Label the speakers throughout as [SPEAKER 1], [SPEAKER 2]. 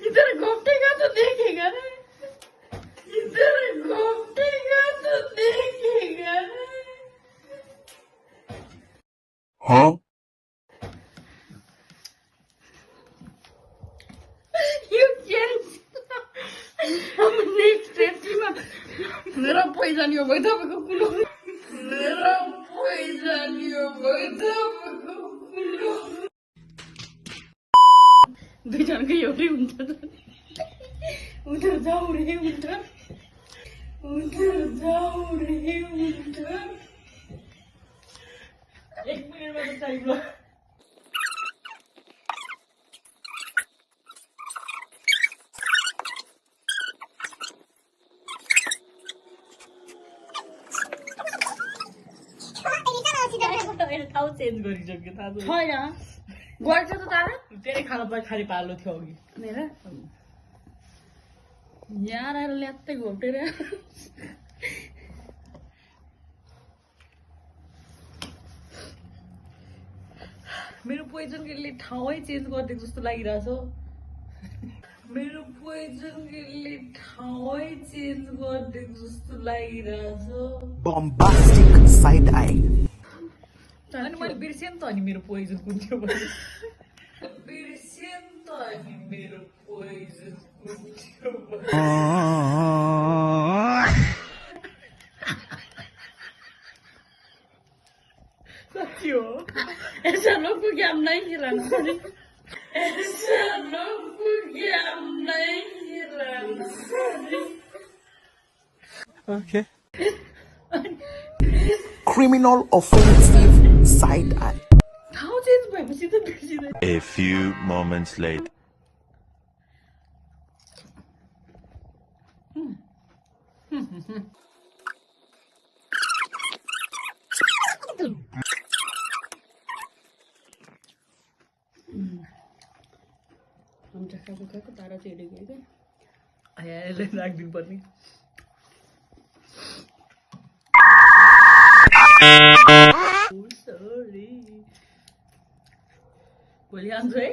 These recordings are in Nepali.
[SPEAKER 1] इधर घोपटेगा तो देखेगा ना, इधर घोपटेगा तो देखेगा ना।
[SPEAKER 2] हाँ?
[SPEAKER 1] You can't. हम next step में मेरा पैसा नहीं होगा तो मैं कुलो, मेरा पैसा नहीं होगा तो मैं कुलो। दुई जन का एउटै हुन्छ त। उधर जाऊ रे उधर, उधर जाऊ रे उधर। एक मिनट में तो चाहिए। ठाउँ चेन्ज गरिसक्यो थाहा छैन। गर्छ त तारा तेरै खाली पालो थियो अघि मेरा यहाँ आएर ल्यात्तै घोप्टेर मेरो पोइजन किलले ठाउँै चेन्ज गरिदिएको जस्तो लागिरहेछ। मेरो पोइजन किलले ठाउँै चेन्ज गरिदिएको जस्तो लागिरहेछ।
[SPEAKER 2] Bombastic side eye.
[SPEAKER 1] अनि मैले बिर्सेँ नि त अनि मेरो पोइजन कुन थियो भने बिर्सेँ नि त अनि मेरो पोइजन कुन थियो भने साथी हो ऐसा लोग को ज्ञान नहीं खिलाना, ऐसा लोग को ज्ञान नहीं खिलाना।
[SPEAKER 2] Okay. Criminal offensive side eye.
[SPEAKER 1] ठाउँ चेन्ज भएपछि त बिर्सिँदैन।
[SPEAKER 3] A few moments later.
[SPEAKER 1] हम खाएको तारा चेडे गयो क्या आयाले राखिदिनु पर्ने। सॉरी बोलिए आंद्रे,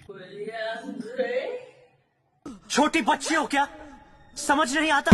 [SPEAKER 1] बोलिए आंद्रे।
[SPEAKER 2] छोटी बच्ची हो क्या? समझ नहीं आता?